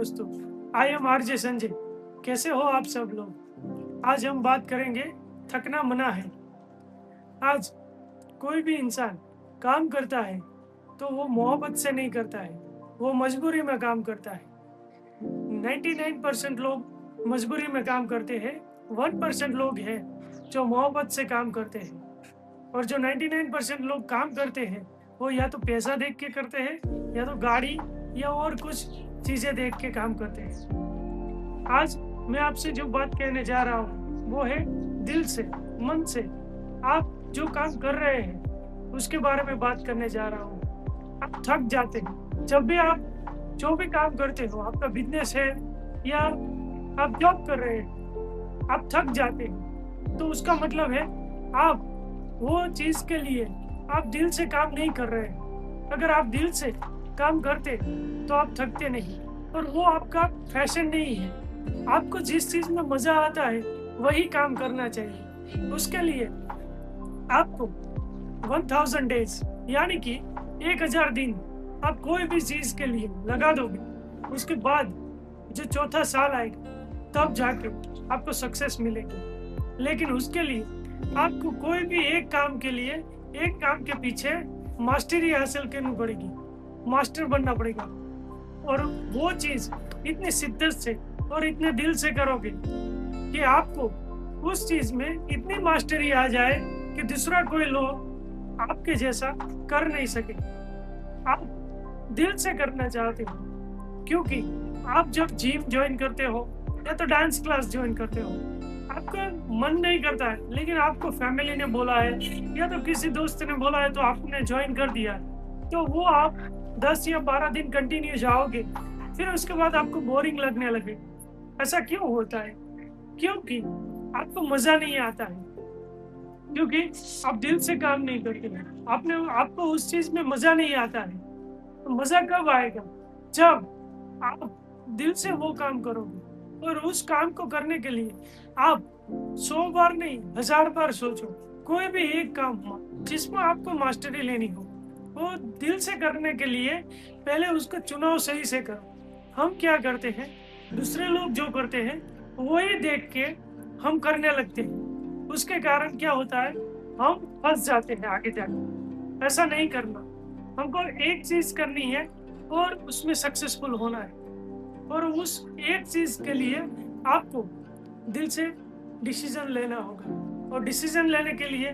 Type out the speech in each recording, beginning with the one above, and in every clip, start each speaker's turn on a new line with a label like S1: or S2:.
S1: दोस्तों, I am RJ Sanjay. कैसे हो आप सब लोग? आज हम बात करेंगे थकना मना है। आज कोई भी इंसान काम करता है तो वो मोहब्बत से नहीं करता है, वो मजबूरी में काम करता है। 99% लोग मजबूरी में काम करते हैं, 1% लोग हैं जो मोहब्बत से काम करते हैं। और जो 99% लोग काम करते हैं वो या तो पैसा देख के करते हैं या तो गाड़ी या और कुछ चीज़ें देख के काम करते हैं। आज मैं आपसे जो बात कहने जा रहा हूँ वो है दिल से, मन से। आप जो काम कर रहे हैं उसके बारे में बात करने जा रहा हूँ। आप थक जाते हैं जब भी आप जो भी काम करते हो, आपका बिजनेस है या आप जॉब कर रहे हैं, आप थक जाते हैं तो उसका मतलब है आप वो चीज़ के लिए आप दिल से काम नहीं कर रहे हैं। अगर आप दिल से काम करते तो आप थकते नहीं, और वो आपका फैशन नहीं है। आपको जिस चीज़ में मज़ा आता है वही काम करना चाहिए। उसके लिए आपको 1000 डेज यानी कि 1000 दिन आप कोई भी चीज़ के लिए लगा दोगे, उसके बाद जो चौथा साल आएगा तब जाके आपको सक्सेस मिलेगी। लेकिन उसके लिए आपको कोई भी एक काम के लिए, एक काम के पीछे मास्टरी हासिल करनी पड़ेगी, मास्टर बनना पड़ेगा। और वो चीज़ इतनी शिद्दत से और इतने दिल से करोगे कि आपको उस चीज़ में इतनी मास्टरी आ जाए कि दूसरा कोई लोग आपके जैसा कर नहीं सके। आप दिल से करना चाहते हो, क्योंकि आप जब जिम ज्वाइन करते हो या तो डांस क्लास ज्वाइन करते हो, आपका मन नहीं करता है, लेकिन आपको फैमिली ने बोला है या तो किसी दोस्त ने बोला है तो आपने ज्वाइन कर दिया है, तो वो आप 10 या 12 दिन कंटिन्यू जाओगे, फिर उसके बाद आपको बोरिंग लगने लगे। ऐसा क्यों होता है? क्योंकि आपको मज़ा नहीं आता है, क्योंकि आप दिल से काम नहीं करते हैं। आपको उस चीज़ में मज़ा नहीं आता है। तो मज़ा कब आएगा? जब आप दिल से वो काम करोगे। और उस काम को करने के लिए आप 100 बार नहीं 1000 बार सोचो। कोई भी एक काम हो जिसमें आपको मास्टरी लेनी हो, वो दिल से करने के लिए पहले उसका चुनाव सही से करो। हम क्या करते हैं, दूसरे लोग जो करते हैं वही देख के हम करने लगते हैं। उसके कारण क्या होता है, हम फंस जाते हैं आगे जाके। ऐसा नहीं करना। हमको एक चीज़ करनी है और उसमें सक्सेसफुल होना है, और उस एक चीज़ के लिए आपको दिल से डिसीजन लेना होगा। और डिसीजन लेने के लिए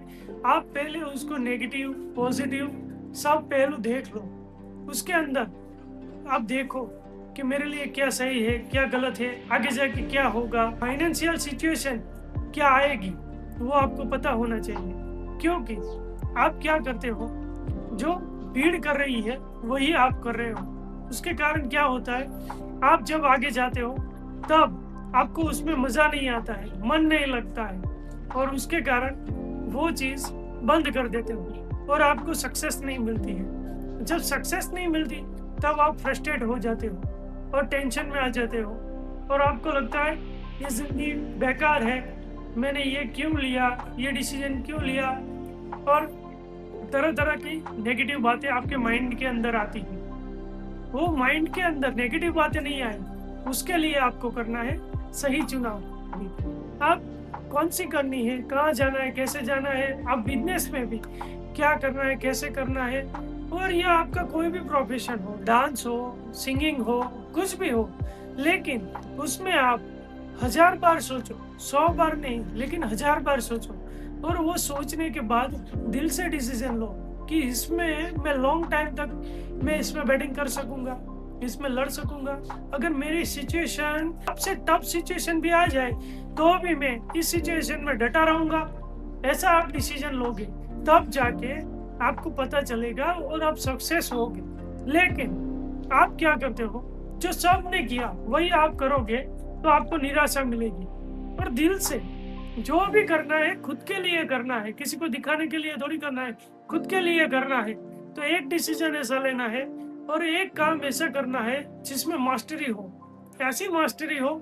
S1: आप पहले उसको नेगेटिव पॉजिटिव सब पहलू देख लो। उसके अंदर आप देखो कि मेरे लिए क्या सही है, क्या गलत है, आगे जाके क्या होगा, फाइनेंशियल सिचुएशन क्या आएगी, वो आपको पता होना चाहिए। क्योंकि आप क्या करते हो, जो भीड़ कर रही है वही आप कर रहे हो। उसके कारण क्या होता है, आप जब आगे जाते हो तब आपको उसमें मज़ा नहीं आता है, मन नहीं लगता है, और उसके कारण वो चीज़ बंद कर देते हो और आपको सक्सेस नहीं मिलती है। जब सक्सेस नहीं मिलती तब आप फ्रस्ट्रेट हो जाते हो और टेंशन में आ जाते हो, और आपको लगता है ये ज़िंदगी बेकार है, मैंने ये क्यों लिया, ये डिसीजन क्यों लिया, और तरह तरह की नेगेटिव बातें आपके माइंड के अंदर आती हैं। वो माइंड के अंदर नेगेटिव बातें नहीं आए, उसके लिए आपको करना है सही चुनाव। आप कौन सी करनी है, कहाँ जाना है, कैसे जाना है, आप बिजनेस में भी क्या करना है, कैसे करना है, और यह आपका कोई भी प्रोफेशन हो, डांस हो, सिंगिंग हो, कुछ भी हो, लेकिन उसमें आप 1000 बार सोचो, 100 बार नहीं लेकिन 1000 बार सोचो। और वो सोचने के बाद दिल से डिसीजन लो कि इसमें मैं लॉन्ग टाइम तक मैं इसमें बैटिंग कर सकूंगा, इसमें लड़ सकूंगा। अगर मेरी सिचुएशन सबसे टफ सिचुएशन भी आ जाए तो भी मैं इस सिचुएशन में डटा रहूंगा। ऐसा आप डिसीजन लोगे तब जाके आपको पता चलेगा और आप सक्सेस होगे। लेकिन आप क्या करते हो, जो सब ने किया वही आप करोगे तो आपको निराशा मिलेगी। और दिल से जो भी करना है खुद के लिए करना है, किसी को दिखाने के लिए थोड़ी करना है, खुद के लिए करना है। तो एक डिसीजन ऐसा लेना है और एक काम ऐसा करना है जिसमें मास्टरी हो। ऐसी मास्टरी हो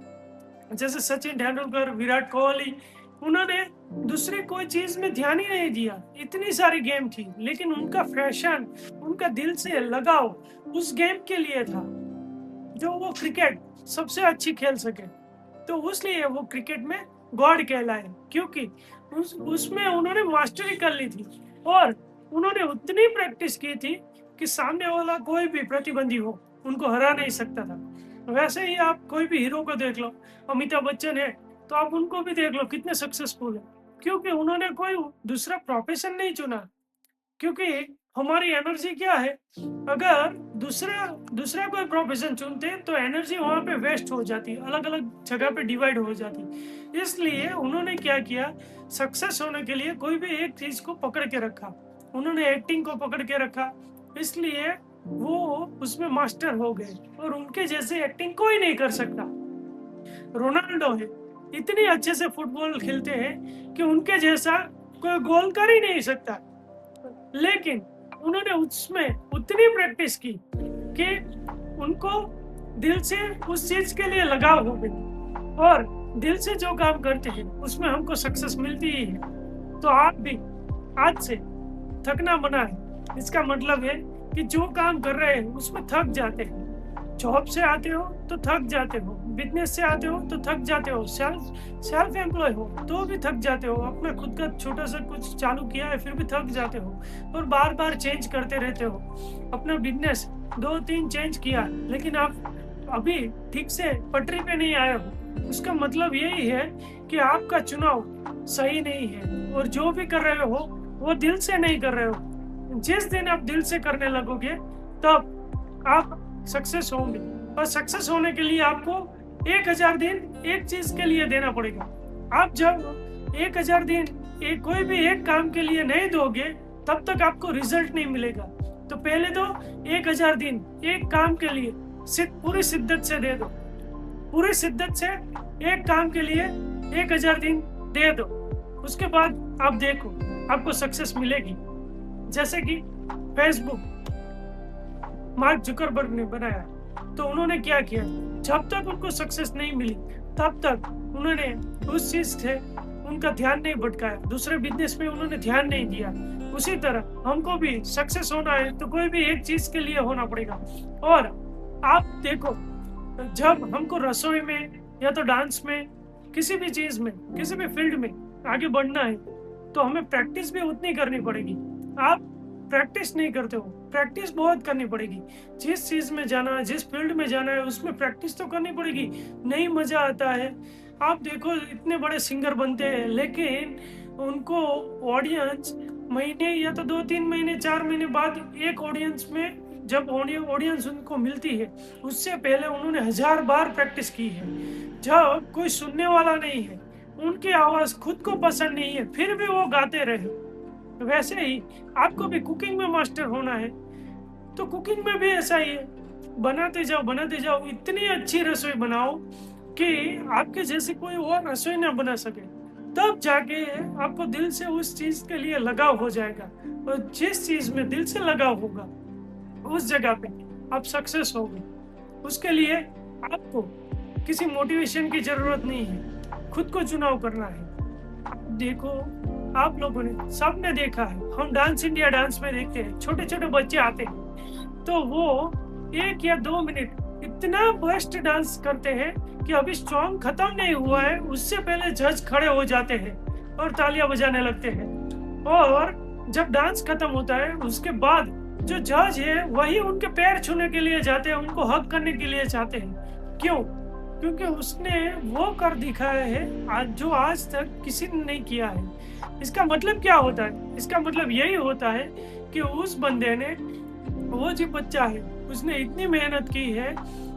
S1: जैसे सचिन तेंदुलकर, विराट कोहली, उन्होंने दूसरी कोई चीज में ध्यान ही नहीं दिया। इतनी सारी गेम थी लेकिन उनका फैशन, उनका दिल से लगाव उस गेम के लिए था। जो वो क्रिकेट सबसे अच्छी खेल सके, तो उसलिए वो क्रिकेट में गॉड कहलाए, क्योंकि उसमें उन्होंने मास्टरी कर ली थी और उन्होंने उतनी प्रैक्टिस की थी कि सामने वाला कोई भी प्रतिबंधी हो उनको हरा नहीं सकता था। वैसे ही आप कोई भी हीरो को देख लो, अमिताभ बच्चन है तो आप उनको भी देख लो कितने सक्सेसफुल है, क्योंकि उन्होंने कोई दूसरा प्रोफेशन नहीं चुना। क्योंकि हमारी एनर्जी क्या है, अगर दूसरा दूसरा कोई प्रोफेशन चुनते तो एनर्जी वहाँ पे वेस्ट हो जाती, अलग अलग जगह पे डिवाइड हो जाती। इसलिए उन्होंने क्या किया, सक्सेस होने के लिए कोई भी एक चीज को पकड़ के रखा। उन्होंने एक्टिंग को पकड़ के रखा, इसलिए वो उसमें मास्टर हो गए और उनके जैसे एक्टिंग कोई नहीं कर सकता। रोनाल्डो है, इतने अच्छे से फुटबॉल खेलते हैं कि उनके जैसा कोई गोल कर ही नहीं सकता, लेकिन उन्होंने उसमें उतनी प्रैक्टिस की कि उनको दिल से उस चीज के लिए लगाव हो गई, और दिल से जो काम करते हैं उसमें हमको सक्सेस मिलती ही है। तो आप भी आज से थकना मना है। इसका मतलब है कि जो काम कर रहे हैं उसमें थक जाते हैं, जॉब से आते हो तो थक जाते हो, बिजनेस से आते हो तो थक जाते हो, सेल्फ एम्प्लॉय हो तो भी थक जाते हो, अपना खुद का छोटा सा कुछ चालू किया है फिर भी थक जाते हो, और बार बार चेंज करते रहते हो। अपना बिजनेस 2-3 चेंज किया लेकिन आप अभी ठीक से पटरी पे नहीं आए हो, उसका मतलब यही है कि आपका चुनाव सही नहीं है, और जो भी कर रहे हो वो दिल से नहीं कर रहे हो। जिस दिन आप दिल से करने लगोगे तब आप सक्सेस होंगे, और सक्सेस होने के लिए आपको 1000 दिन एक चीज के लिए देना पड़ेगा। आप जब 1000 दिन कोई भी एक काम के लिए नहीं दोगे तब तक आपको रिजल्ट नहीं मिलेगा। तो पहले तो 1000 दिन एक काम के लिए पूरी शिद्दत से दे दो, पूरी शिद्दत से एक काम के लिए 1000 दिन दे दो, उसके बाद आप देखो आपको सक्सेस मिलेगी। जैसे कि फेसबुक मार्क जुकरबर्ग ने बनाया, तो उन्होंने क्या किया, जब तक उनको सक्सेस नहीं मिली तब तक उन्होंने उस चीज से उनका ध्यान नहीं भटकाया, दूसरे बिजनेस में उन्होंने ध्यान नहीं दिया। उसी तरह हमको भी सक्सेस होना है तो कोई भी एक चीज के लिए होना पड़ेगा। और आप देखो, जब हमको रसोई में या तो डांस में, किसी भी चीज में, किसी भी फील्ड में आगे बढ़ना है तो हमें प्रैक्टिस भी उतनी करनी पड़ेगी। आप प्रैक्टिस नहीं करते हो, प्रैक्टिस बहुत करनी पड़ेगी। जिस चीज में जाना है, जिस फील्ड में जाना है उसमें प्रैक्टिस तो करनी पड़ेगी, नहीं मजा आता है। आप देखो इतने बड़े सिंगर बनते हैं लेकिन उनको ऑडियंस महीने या तो 2-3 महीने 4 महीने बाद एक ऑडियंस में जब ऑडियंस उनको मिलती है उससे पहले उन्होंने 1000 बार प्रैक्टिस की है। जब कोई सुनने वाला नहीं है, उनकी आवाज खुद को पसंद नहीं है, फिर भी वो गाते रहे। वैसे ही आपको भी कुकिंग में मास्टर होना है तो कुकिंग में भी ऐसा ही है, बनाते जाओ, इतनी अच्छी रसोई बनाओ कि आपके जैसे कोई और रसोई ना बना सके, तब जाके आपको दिल से उस चीज के लिए लगाव हो जाएगा। और जिस चीज में दिल से लगाव होगा उस जगह पे आप सक्सेस होगे। उसके लिए आपको किसी मोटिवेशन की जरूरत नहीं है, खुद को चुनाव करना है। आप देखो, आप लोगों ने सबने देखा है, हम डांस इंडिया डांस में देखते हैं, छोटे छोटे बच्चे आते हैं तो वो 1 या 2 मिनट इतना बेस्ट डांस करते हैं कि अभी सॉन्ग खत्म नहीं हुआ है उससे पहले जज खड़े हो जाते हैं और तालियां बजाने लगते हैं। और जब डांस खत्म होता है उसके बाद जो जज है वही उनके पैर छूने के लिए जाते हैं, उनको हक करने के लिए चाहते हैं। क्यों? क्योंकि उसने वो कर दिखाया है जो आज तक किसी ने नहीं किया है। इसका मतलब क्या होता है? इसका मतलब यही होता है कि उस बंदे ने, वो जो बच्चा है उसने इतनी मेहनत की है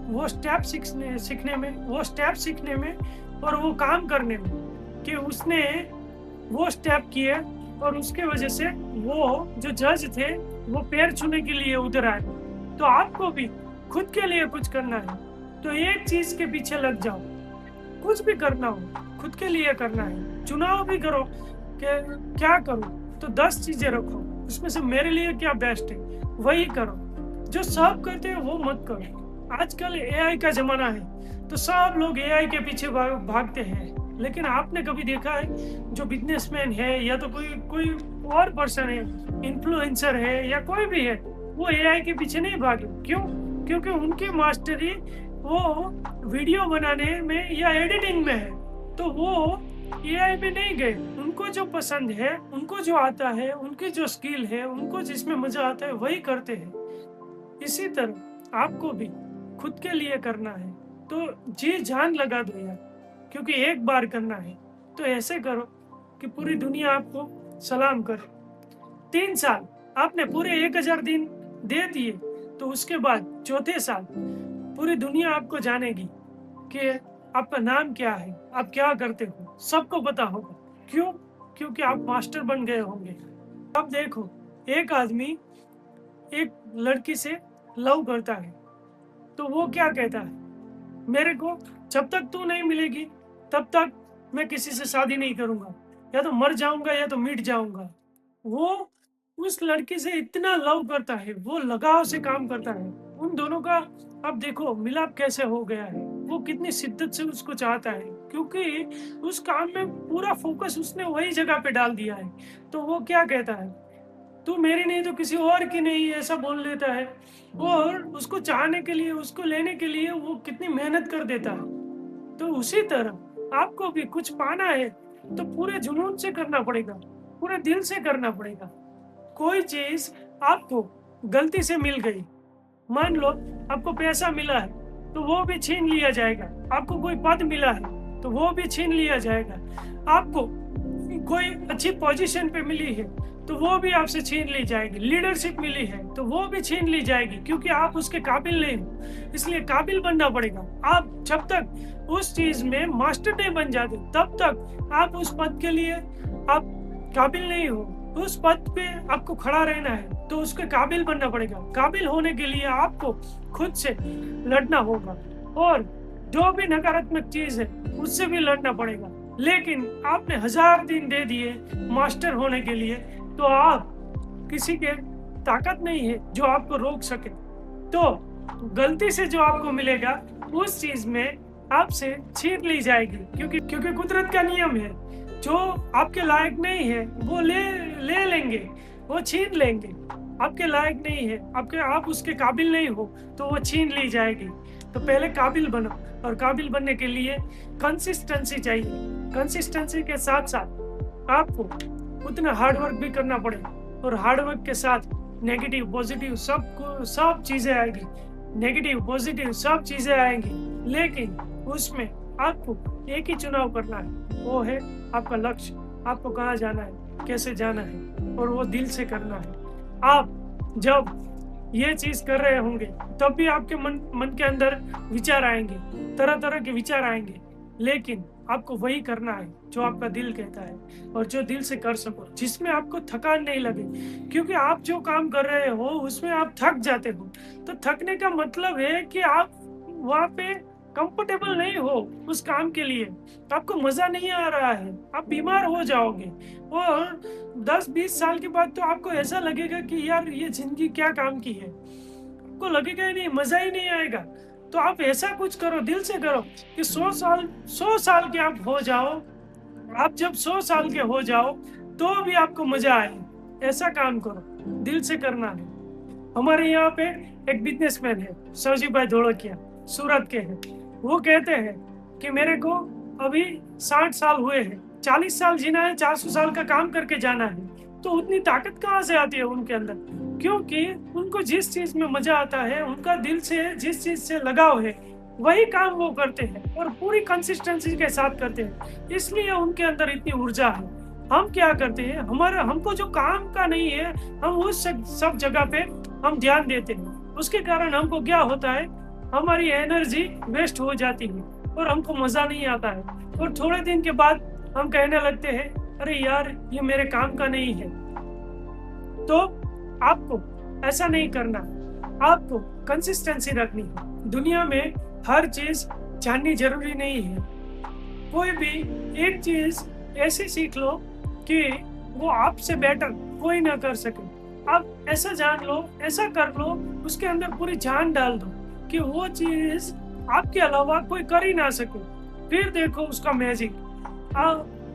S1: वो स्टेप सीखने में और वो काम करने में, कि उसने वो स्टेप किए और उसके वजह से वो जो जज थे वो पैर छूने के लिए उधर आए। तो आपको भी खुद के लिए कुछ करना है तो एक चीज के पीछे लग जाओ। कुछ भी करना हो खुद के लिए करना है। चुनाव भी करो कि क्या करूं, तो 10 चीजें रखो, उसमें से मेरे लिए क्या बेस्ट है वही करो। जो सब करते हैं वो मत करो। आजकल एआई का जमाना है तो सब लोग एआई के पीछे भागते हैं, लेकिन आपने कभी देखा है जो बिजनेसमैन है या तो कोई और पर्सन है, इन्फ्लुएंसर है या कोई भी है, वो एआई के पीछे नहीं भागे? क्यों? क्योंकि उनकी मास्टरी वो वीडियो बनाने में या एडिटिंग में है, तो वो एआई में नहीं गए। उनको जो पसंद है, उनको जो आता है, उनकी जो स्किल है, उनको जिसमें मजा आता है वही करते हैं। इसी तरह आपको भी खुद के लिए करना है तो जी जान लगा दो यार, क्योंकि एक बार करना है तो ऐसे करो कि पूरी दुनिया आपको सलाम करे। 3 साल आपने पूरे 1000 दिन दे दिए, तो उसके बाद चौथे साल पूरी दुनिया आपको जानेगी कि आपका नाम क्या है, आप क्या करते हो, सबको पता होगा। क्यों? क्योंकि आप मास्टर बन गए होंगे। अब देखो, एक आदमी एक लड़की से लव करता है, तो वो क्या कहता है, मेरे को जब तक तू नहीं मिलेगी तब तक मैं किसी से शादी नहीं करूंगा, या तो मर जाऊंगा या तो मिट जाऊंगा। वो उस लड़की से इतना लव करता है, वो लगाव से काम करता है। उन दोनों का अब देखो मिलाप कैसे हो गया है, वो कितनी शिद्दत से उसको चाहता है, क्योंकि उस काम में पूरा फोकस उसने वही जगह पे डाल दिया है। तो वो क्या कहता है, तू मेरी नहीं तो किसी और की नहीं, ऐसा बोल लेता है। और उसको चाहने के लिए, उसको लेने के लिए वो कितनी मेहनत कर देता है। तो उसी तरह आपको भी कुछ पाना है तो पूरे जुनून से करना पड़ेगा, पूरे दिल से करना पड़ेगा। कोई चीज आपको गलती से मिल गई, मान लो आपको पैसा मिला है तो वो भी छीन लिया जाएगा, आपको कोई पद मिला है तो वो भी छीन लिया जाएगा, आपको कोई अच्छी पोजीशन पे मिली है तो वो भी आपसे छीन ली जाएगी, लीडरशिप मिली है तो वो भी छीन ली जाएगी, क्योंकि आप उसके काबिल नहीं हो। इसलिए काबिल बनना पड़ेगा। आप जब तक उस चीज में मास्टर नहीं बन जाते तब तक आप उस पद के लिए आप काबिल नहीं हो। उस पद पे आपको खड़ा रहना है तो उसके काबिल बनना पड़ेगा। काबिल होने के लिए आपको खुद से लड़ना होगा, और जो भी नकारात्मक चीज है उससे भी लड़ना पड़ेगा। लेकिन आपने 1000 दिन दे दिए मास्टर होने के लिए, तो आप किसी के ताकत नहीं है जो आपको रोक सके। तो गलती से जो आपको मिलेगा उस चीज में आपसे छीन ली जाएगी, क्योंकि कुदरत का नियम है, जो आपके लायक नहीं है वो ले लेंगे, वो छीन लेंगे। आपके लायक नहीं है, आप उसके काबिल नहीं हो तो वो छीन ली जाएगी। तो पहले काबिल बनो, और काबिल बनने के लिए कंसिस्टेंसी चाहिए। कंसिस्टेंसी के साथ साथ आपको उतना हार्डवर्क भी करना पड़ेगा, और हार्डवर्क के साथ नेगेटिव पॉजिटिव सब चीजें आएगी, नेगेटिव पॉजिटिव सब चीजें आएंगी। लेकिन उसमें आपको एक ही चुनाव करना है, वो है आपका लक्ष्य। आपको कहाँ जाना है, कैसे जाना है, और वो दिल से करना है। आप जब ये चीज कर रहे होंगे तब भी आपके मन के अंदर विचार आएंगे, तरह तरह के विचार आएंगे, लेकिन आपको वही करना है जो आपका दिल कहता है, और जो दिल से कर सको, जिसमें आपको थकान नहीं लगे। क्योंकि आप जो काम कर रहे हो उसमें आप थक जाते हो, तो थकने का मतलब है कि आप वहाँ पे कंफर्टेबल नहीं हो उस काम के लिए, आपको मजा नहीं आ रहा है, आप बीमार हो जाओगे। और 10-20 साल के बाद तो आपको ऐसा लगेगा कि यार ये जिंदगी क्या काम की है, आपको लगेगा ही नहीं, मजा ही नहीं आएगा। तो आप ऐसा कुछ करो, दिल से करो कि 100 साल के आप हो जाओ। आप जब 100 साल के हो जाओ तो भी आपको मजा आए, ऐसा काम करो, दिल से करना है। हमारे यहाँ पे एक बिजनेसमैन है, सरजी भाई धोड़किया, सूरत के हैं। वो कहते हैं कि मेरे को अभी 60 साल हुए हैं, 40 साल जीना है, 400 साल का काम करके जाना है। तो उतनी ताकत कहाँ से आती है उनके अंदर? क्योंकि उनको जिस चीज में मजा आता है, उनका दिल से जिस चीज से लगाव है, वही काम वो करते हैं और पूरी कंसिस्टेंसी के साथ करते हैं। इसलिए उनके अंदर इतनी ऊर्जा है। हम क्या करते हैं, हमको जो काम का नहीं है, हम उस सब जगह पे हम ध्यान देते हैं। उसके कारण हमको क्या होता है, हमारी एनर्जी वेस्ट हो जाती है और हमको मजा नहीं आता है। और थोड़े दिन के बाद हम कहने लगते हैं, अरे यार ये मेरे काम का नहीं है। तो आपको ऐसा नहीं करना, आपको कंसिस्टेंसी रखनी है। दुनिया में हर चीज जाननी जरूरी नहीं है। कोई भी एक चीज ऐसी सीख लो कि वो आपसे बेटर कोई ना कर सके। आप ऐसा जान लो, ऐसा कर लो, उसके अंदर पूरी जान डाल दो कि वो चीज आपके अलावा कोई कर ही ना सके। फिर देखो उसका मैजिक।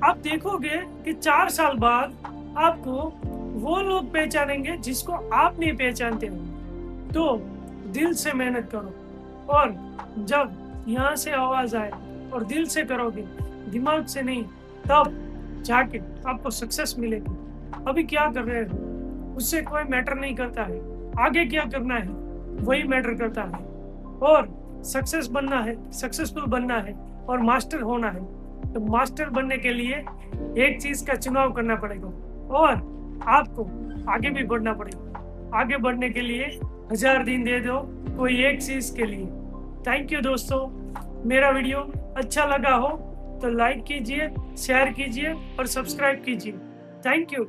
S1: आप देखोगे कि 4 साल बाद आपको वो लोग पहचानेंगे जिसको आप नहीं पहचानते हो। तो दिल से मेहनत करो, और जब यहाँ से आवाज आए और दिल से करोगे, दिमाग से नहीं, तब जाके आपको सक्सेस मिलेगी। अभी क्या कर रहे हो उससे कोई मैटर नहीं करता है, आगे क्या करना है वही मैटर करता है। और सक्सेस बनना है, सक्सेसफुल बनना है और मास्टर होना है, तो मास्टर बनने के लिए एक चीज का चुनाव करना पड़ेगा और आपको आगे भी बढ़ना पड़ेगा। आगे बढ़ने के लिए 1000 दिन दे दो कोई एक चीज के लिए। थैंक यू दोस्तों, मेरा वीडियो अच्छा लगा हो तो लाइक कीजिए, शेयर कीजिए और सब्सक्राइब कीजिए। Thank you.